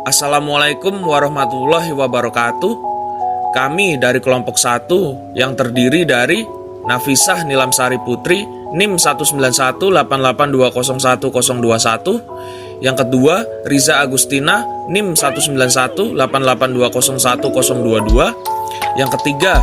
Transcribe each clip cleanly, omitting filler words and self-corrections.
Assalamualaikum warahmatullahi wabarakatuh. Kami dari kelompok 1 yang terdiri dari Nafisah Nilamsari Putri NIM 19188201021. Yang kedua, Riza Agustina NIM 19188201022. Yang ketiga,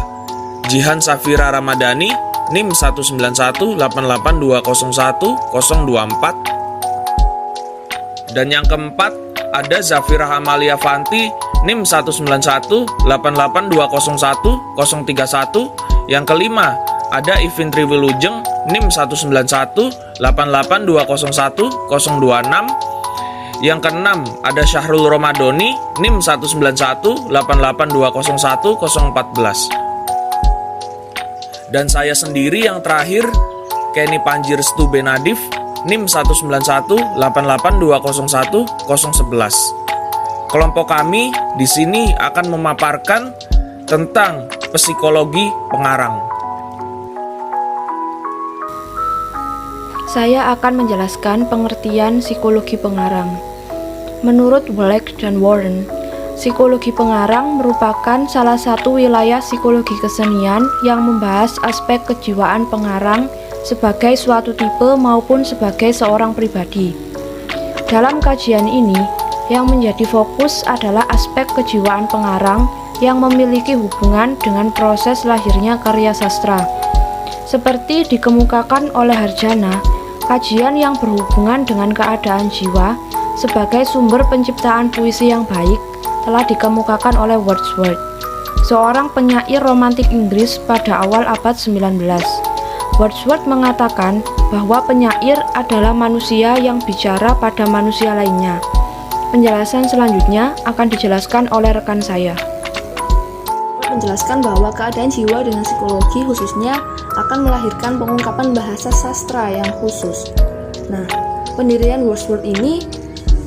Jihan Safira Ramadhani NIM 19188201024. Dan yang keempat, ada Zafira Amalia Fanti NIM 19188201031. Yang kelima, ada Ivin Triwilujeng NIM 19188201026. Yang keenam, ada Syahrul Romadoni NIM 19188201014. Dan saya sendiri yang terakhir, Kenny Panjirstu Benadif NIM 19188201011. Kelompok kami di sini akan memaparkan tentang psikologi pengarang. Saya akan menjelaskan pengertian psikologi pengarang. Menurut Black dan Warren, psikologi pengarang merupakan salah satu wilayah psikologi kesenian yang membahas aspek kejiwaan pengarang sebagai suatu tipe maupun sebagai seorang pribadi. Dalam kajian ini, yang menjadi fokus adalah aspek kejiwaan pengarang yang memiliki hubungan dengan proses lahirnya karya sastra. Seperti dikemukakan oleh Harjana, kajian yang berhubungan dengan keadaan jiwa sebagai sumber penciptaan puisi yang baik telah dikemukakan oleh Wordsworth, seorang penyair romantik Inggris pada awal abad 19. Wordsworth mengatakan bahwa penyair adalah manusia yang bicara pada manusia lainnya. Penjelasan selanjutnya akan dijelaskan oleh rekan saya. Menjelaskan bahwa keadaan jiwa dengan psikologi khususnya akan melahirkan pengungkapan bahasa sastra yang khusus. Nah, pendirian Wordsworth ini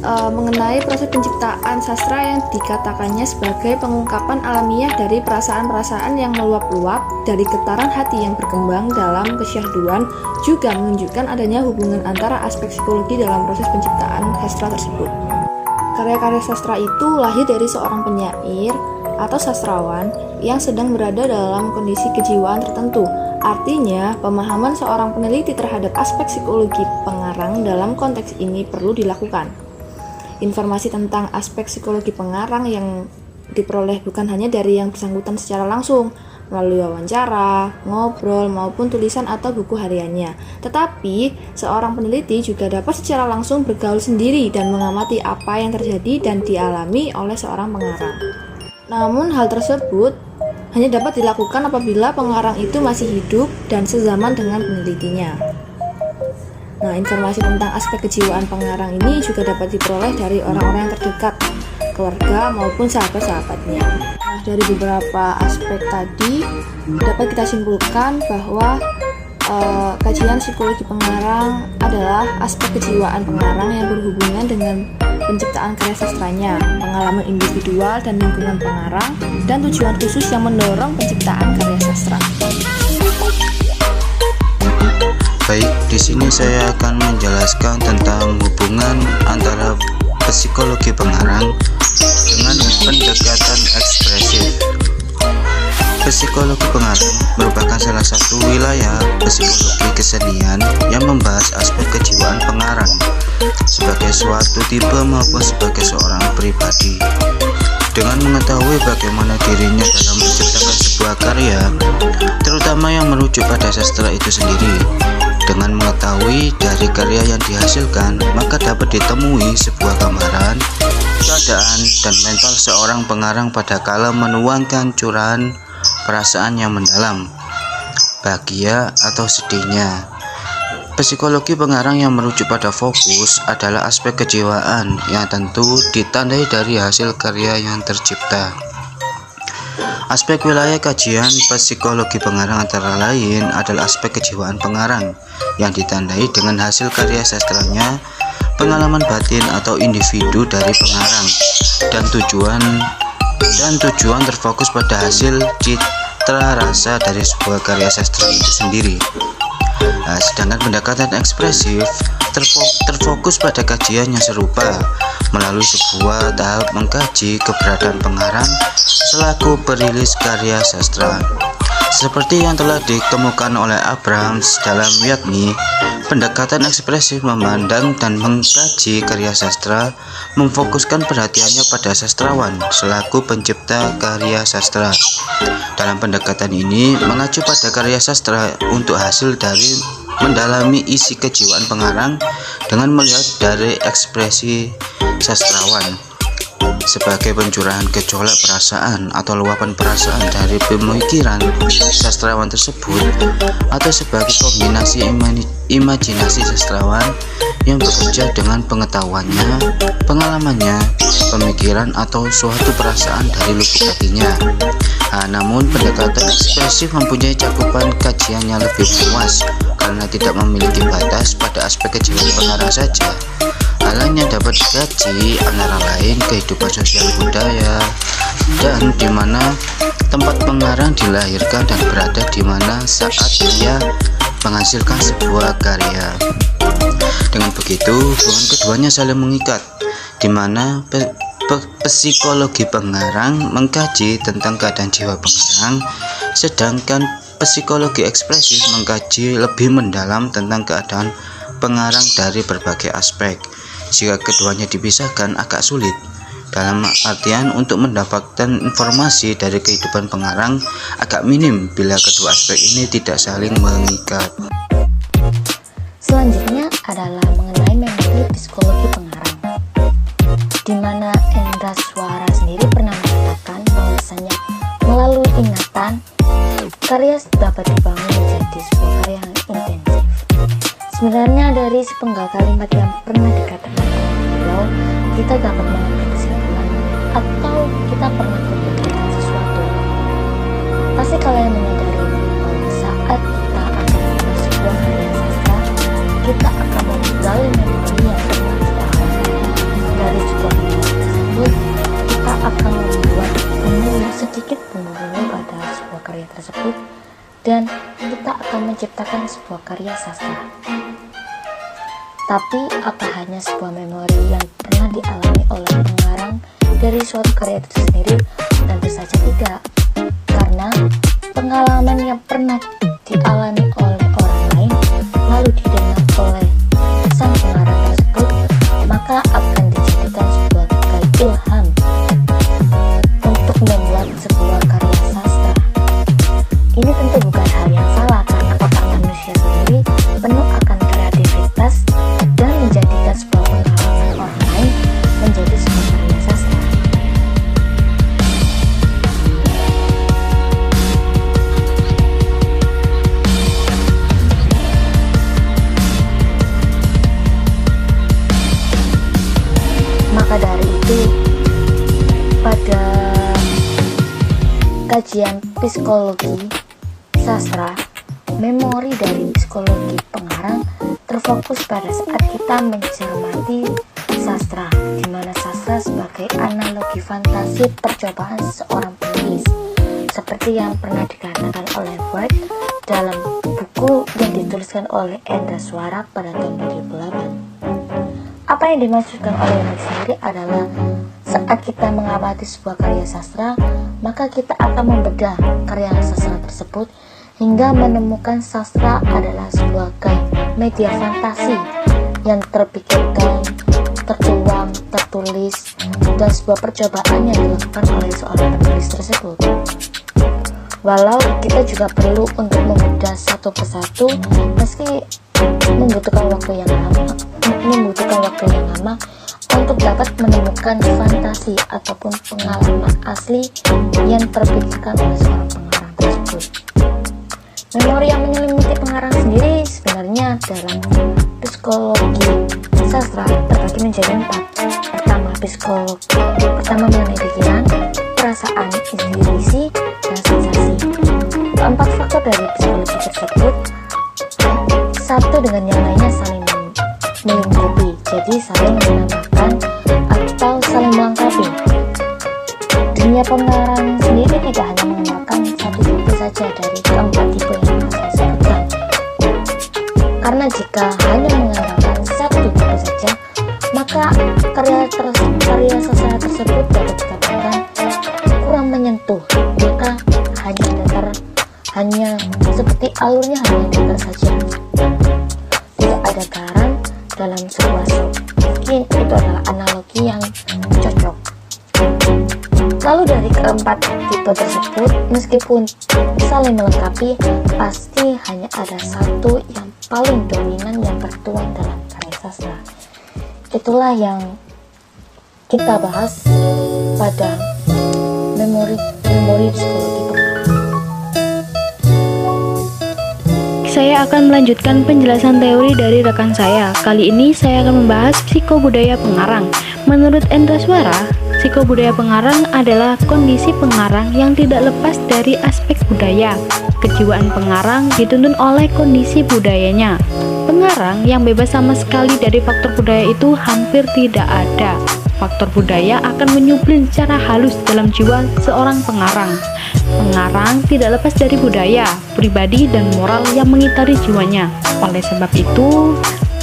mengenai proses penciptaan sastra yang dikatakannya sebagai pengungkapan alamiah dari perasaan-perasaan yang meluap-luap dari getaran hati yang berkembang dalam kesyahduan, juga menunjukkan adanya hubungan antara aspek psikologi dalam proses penciptaan sastra tersebut. Karya-karya sastra itu lahir dari seorang penyair atau sastrawan yang sedang berada dalam kondisi kejiwaan tertentu. Artinya, pemahaman seorang peneliti terhadap aspek psikologi pengarang dalam konteks ini perlu dilakukan. Informasi tentang aspek psikologi pengarang yang diperoleh bukan hanya dari yang bersangkutan secara langsung, melalui wawancara, ngobrol, maupun tulisan atau buku hariannya. Tetapi, seorang peneliti juga dapat secara langsung bergaul sendiri dan mengamati apa yang terjadi dan dialami oleh seorang pengarang. Namun, hal tersebut hanya dapat dilakukan apabila pengarang itu masih hidup dan sezaman dengan penelitinya. Nah, informasi tentang aspek kejiwaan pengarang ini juga dapat diperoleh dari orang-orang yang terdekat, keluarga maupun sahabat-sahabatnya. Nah, dari beberapa aspek tadi dapat kita simpulkan bahwa kajian psikologi pengarang adalah aspek kejiwaan pengarang yang berhubungan dengan penciptaan karya sastranya, pengalaman individual dan lingkungan pengarang, dan tujuan khusus yang mendorong penciptaan karya sastra. Baik, di sini saya akan menjelaskan tentang hubungan antara psikologi pengarang dengan pendekatan ekspresif. Psikologi pengarang merupakan salah satu wilayah psikologi kesenian yang membahas aspek kejiwaan pengarang sebagai suatu tipe maupun sebagai seorang pribadi. Dengan mengetahui bagaimana dirinya dalam menciptakan sebuah karya, terutama yang merujuk pada sastra itu sendiri, dengan mengetahui dari karya yang dihasilkan, maka dapat ditemui sebuah gambaran keadaan dan mental seorang pengarang pada kala menuangkan curahan perasaan yang mendalam, bahagia atau sedihnya. Psikologi pengarang yang merujuk pada fokus adalah aspek kejiwaan yang tentu ditandai dari hasil karya yang tercipta. Aspek wilayah kajian psikologi pengarang antara lain adalah aspek kejiwaan pengarang yang ditandai dengan hasil karya sastranya, pengalaman batin atau individu dari pengarang, dan tujuan terfokus pada hasil citra rasa dari sebuah karya sastra itu sendiri. Sedangkan pendekatan ekspresif terfokus pada kajian yang serupa melalui sebuah tahap mengkaji keberadaan pengarang selaku perilis karya sastra. Seperti yang telah dikemukakan oleh Abrahams dalam yakni, pendekatan ekspresif memandang dan mengkaji karya sastra, memfokuskan perhatiannya pada sastrawan selaku pencipta karya sastra. Dalam pendekatan ini mengacu pada karya sastra untuk hasil dari mendalami isi kejiwaan pengarang dengan melihat dari ekspresi sastrawan sebagai pencurahan gejolak perasaan atau luapan perasaan dari pemikiran sastrawan tersebut, atau sebagai kombinasi imajinasi sastrawan yang bekerja dengan pengetahuannya, pengalamannya, pemikiran atau suatu perasaan dari lubuk hatinya. Namun pendekatan ekspresif mempunyai cakupan kajiannya lebih luas karena tidak memiliki batas pada aspek kejiwaan pengarang saja. Hal yang dapat dikaji antara lain kehidupan sosial budaya dan di mana tempat pengarang dilahirkan dan berada di mana saat ia menghasilkan sebuah karya. Dengan begitu, hubungan keduanya saling mengikat, di mana psikologi pengarang mengkaji tentang keadaan jiwa pengarang, sedangkan psikologi ekspresif mengkaji lebih mendalam tentang keadaan pengarang dari berbagai aspek. Jika keduanya dipisahkan agak sulit, dalam artian untuk mendapatkan informasi dari kehidupan pengarang agak minim bila kedua aspek ini tidak saling mengikat. Selanjutnya adalah mengenai memori psikologi pengarang, di mana Endra Suara sendiri pernah mengatakan bahwasanya melalui ingatan, karya dapat dibangun menjadi sebuah karya yang intensif. Sebenarnya dari sepenggal kalimat yang pernah dikatakan beliau, kita dapat mengambil kesimpulan atau kita pernah berpikir sesuatu. Pasti kalian menyadari bahwa saat kita akan membuat sebuah karya sastra, kita akan menggali memori yang pernah dialami. Dari sebuah memori tersebut, kita akan membuat sedikit bumbu-bumbu pada sebuah karya tersebut, dan kita akan menciptakan sebuah karya sastra. Tapi apa hanya sebuah memori yang pernah dialami oleh pengarang dari suatu karya itu sendiri? Tentu saja tidak, karena pengalaman yang pernah dialami oleh orang lain lalu didengar oleh sang pengarang tersebut, maka akan dijadikan sebuah ilham untuk membuat sebuah karya sastra. Ini tentu bukan hal yang salah, karena otak manusia sendiri penuh akan kreativitas dan menjadikan sebuah pengalaman orang lain menjadi sebuah karya sastra. Maka dari itu, pada kajian psikologi sastra, memori dari psikologi pengarang terfokus pada saat kita mencermati sastra, di mana sastra sebagai analogi fantasi percobaan seorang penulis, seperti yang pernah dikatakan oleh White dalam buku yang dituliskan oleh Endra Suara pada tahun 2008. Apa yang dimaksudkan oleh White sendiri adalah saat kita mengamati sebuah karya sastra, maka kita akan membedah karya sastra tersebut hingga menemukan sastra adalah sebuah media fantasi yang terpikirkan, tertuang, tertulis, dan sebuah percobaan yang dilakukan oleh seorang penulis tersebut. Walau kita juga perlu untuk membedah satu persatu, meski membutuhkan waktu yang lama untuk dapat menemukan fantasi ataupun pengalaman asli yang terpikirkan oleh seorang pengarang tersebut. Memori yang menyelimuti pengarang sendiri sebenarnya dalam psikologi sastra terbagi menjadi 4. Pertama mengenai pikiran, perasaan, intuisi, dan sensasi. Keempat faktor dari psikologi tersebut, satu dengan yang lainnya saling melengkapi, jadi saling menambahkan atau saling melengkapi. Dunia pengarang sendiri tidak hanya mengembangkan satu tipe saja dari keempat tipe yang saya sebutkan. Karena jika hanya mengandalkan satu tipe saja, maka karya sastra tersebut dapat dikatakan kurang menyentuh, maka hanya seperti alurnya hanya datar saja. Tidak ada garam dalam sebuah sup. Mungkin itu adalah analogi yang cocok. Lalu dari keempat tipe tersebut, meskipun saling melengkapi, pasti hanya ada satu yang paling dominan yang tertuang dalam karya sastra. Itulah yang kita bahas pada memori psikologi pengarang. Saya akan melanjutkan penjelasan teori dari rekan saya. Kali ini saya akan membahas psikobudaya pengarang. Menurut Endra Suara, psikobudaya pengarang adalah kondisi pengarang yang tidak lepas dari aspek budaya. Kejiwaan pengarang dituntun oleh kondisi budayanya. Pengarang yang bebas sama sekali dari faktor budaya itu hampir tidak ada. Faktor budaya akan menyuplin secara halus dalam jiwa seorang pengarang. Pengarang tidak lepas dari budaya, pribadi, dan moral yang mengitari jiwanya. Oleh sebab itu,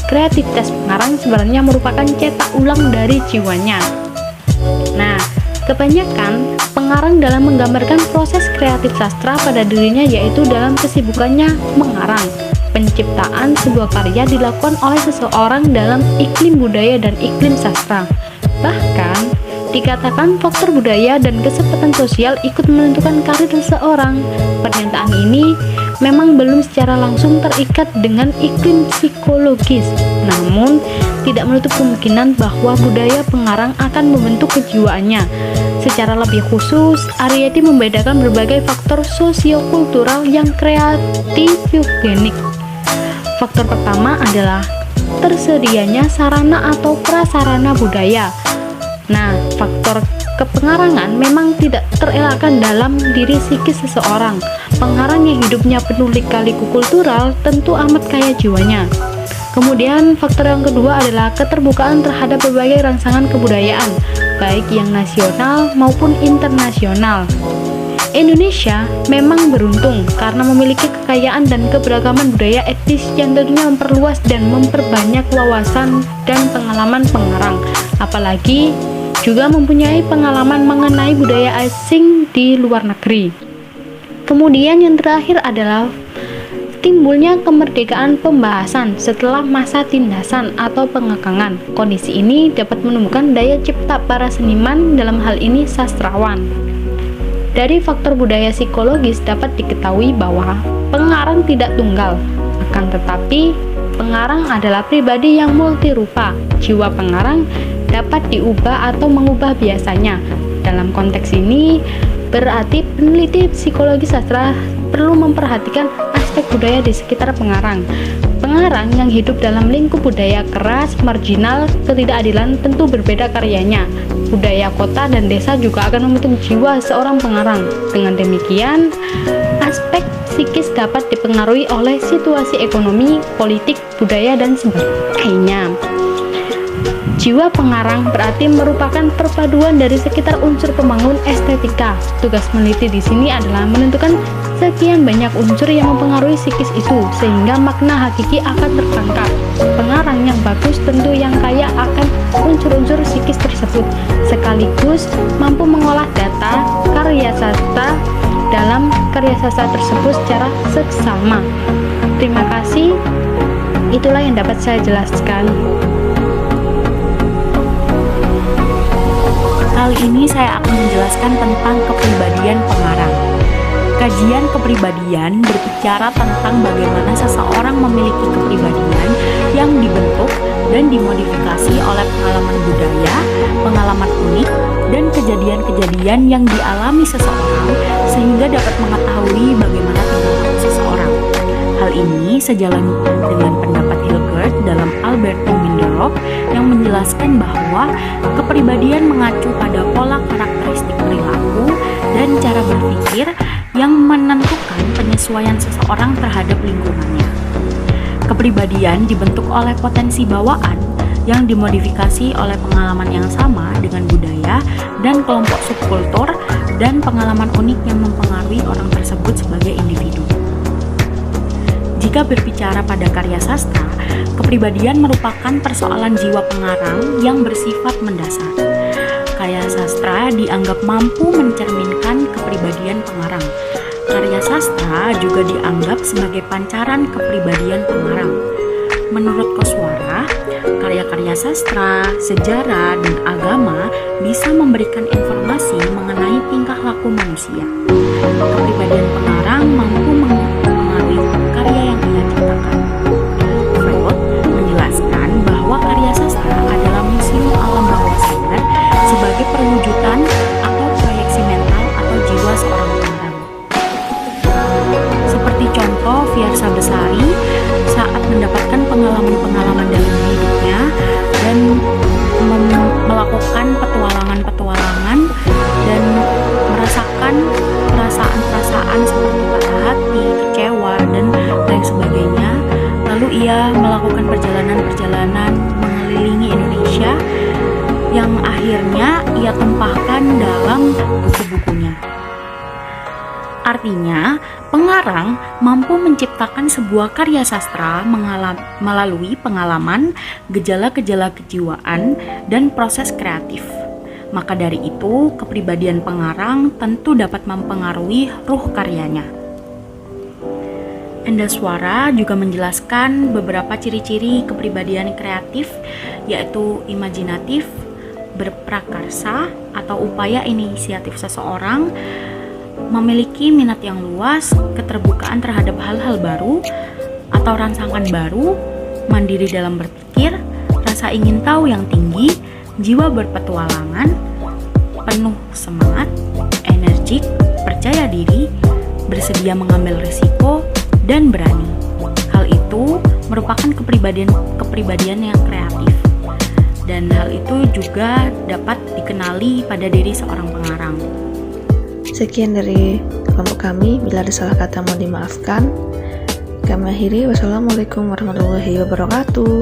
kreativitas pengarang sebenarnya merupakan cetak ulang dari jiwanya. Nah, kebanyakan pengarang dalam menggambarkan proses kreatif sastra pada dirinya yaitu dalam kesibukannya mengarang. Penciptaan sebuah karya dilakukan oleh seseorang dalam iklim budaya dan iklim sastra. Bahkan, dikatakan faktor budaya dan kesempatan sosial ikut menentukan karir seseorang. Pernyataan ini memang belum secara langsung terikat dengan iklim psikologis, namun tidak menutup kemungkinan bahwa budaya pengarang akan membentuk kejiwaannya. Secara lebih khusus, Ariety membedakan berbagai faktor sosiokultural yang kreativogenik. Faktor pertama adalah tersedianya sarana atau prasarana budaya. Nah, faktor kepengarangan memang tidak terelakkan dalam diri psikis seseorang. Pengarang yang hidupnya penuh lika-liku kultural tentu amat kaya jiwanya. Kemudian, faktor yang kedua adalah keterbukaan terhadap berbagai rangsangan kebudayaan, baik yang nasional maupun internasional. Indonesia memang beruntung karena memiliki kekayaan dan keberagaman budaya etnis yang tentunya memperluas dan memperbanyak wawasan dan pengalaman pengarang, apalagi juga mempunyai pengalaman mengenai budaya asing di luar negeri. Kemudian yang terakhir adalah timbulnya kemerdekaan pembahasan setelah masa tindasan atau pengekangan. Kondisi ini dapat menumbuhkan daya cipta para seniman, dalam hal ini sastrawan. Dari faktor budaya psikologis dapat diketahui bahwa pengarang tidak tunggal, akan tetapi pengarang adalah pribadi yang multirupa. Jiwa pengarang dapat diubah atau mengubah biasanya. Dalam konteks ini, berarti peneliti psikologi sastra perlu memperhatikan aspek budaya di sekitar pengarang. Pengarang yang hidup dalam lingkup budaya keras, marginal, ketidakadilan tentu berbeda karyanya. Budaya kota dan desa juga akan membentuk jiwa seorang pengarang. Dengan demikian, aspek psikis dapat dipengaruhi oleh situasi ekonomi, politik, budaya, dan sebagainya. Jiwa pengarang berarti merupakan perpaduan dari sekitar unsur pembangun estetika. Tugas meneliti di sini adalah menentukan sekian banyak unsur yang mempengaruhi psikis itu, sehingga makna hakiki akan tertangkap. Pengarang yang bagus tentu yang kaya akan unsur-unsur psikis tersebut, sekaligus mampu mengolah data karya sastra dalam karya sastra tersebut secara seksama. Terima kasih. Itulah yang dapat saya jelaskan. Kali ini saya akan menjelaskan tentang kepribadian pengarang. Kajian kepribadian berbicara tentang bagaimana seseorang memiliki kepribadian yang dibentuk dan dimodifikasi oleh pengalaman budaya, pengalaman unik, dan kejadian-kejadian yang dialami seseorang sehingga dapat mengetahui bagaimana tingkah laku seseorang. Hal ini sejalan dengan pendapat Hilgert dalam Alberto Minderhoff yang menjelaskan bahwa kepribadian mengacu pada pola karakteristik perilaku dan cara berpikir yang menentukan penyesuaian seseorang terhadap lingkungannya. Kepribadian dibentuk oleh potensi bawaan yang dimodifikasi oleh pengalaman yang sama dengan budaya dan kelompok subkultur dan pengalaman unik yang mempengaruhi orang tersebut sebagai individu. Jika berbicara pada karya sastra, kepribadian merupakan persoalan jiwa pengarang yang bersifat mendasar. Karya sastra dianggap mampu mencerminkan kepribadian pengarang. Karya sastra juga dianggap sebagai pancaran kepribadian pengarang. Menurut Koswara, karya-karya sastra, sejarah, dan agama bisa memberikan informasi mengenai tingkah laku manusia. Kepribadian pengarang mampu mempengaruhi karya yang ia ciptakan. Freud menjelaskan bahwa karya sastra adalah museum alam bawah sadar sebagai perwujudan atau proyeksi mental atau jiwa seorang pengarang. Seperti contoh Fiersa Besari saat mendapatkan pengalaman-pengalaman dalam hidupnya dan melakukan petualangan-petualangan dan merasakan perasaan-perasaan seperti patah hati, kecewa, dan lain sebagainya. Lalu ia melakukan perjalanan-perjalanan mengelilingi Indonesia yang akhirnya ia tumpahkan dalam buku-bukunya. Artinya, pengarang mampu menciptakan sebuah karya sastra melalui pengalaman, gejala-gejala kejiwaan, dan proses kreatif. Maka dari itu, kepribadian pengarang tentu dapat mempengaruhi ruh karyanya. Endaswara juga menjelaskan beberapa ciri-ciri kepribadian kreatif, yaitu imajinatif, berprakarsa atau upaya inisiatif seseorang, memiliki minat yang luas, keterbukaan terhadap hal-hal baru atau rangsangan baru, mandiri dalam berpikir, rasa ingin tahu yang tinggi, jiwa berpetualangan, penuh semangat, energik, percaya diri, bersedia mengambil risiko, dan berani. Hal itu merupakan kepribadian yang kreatif, dan hal itu juga dapat dikenali pada diri seorang pengarang. Sekian dari kelompok kami, bila ada salah kata mohon dimaafkan. Kami akhiri, wassalamualaikum warahmatullahi wabarakatuh.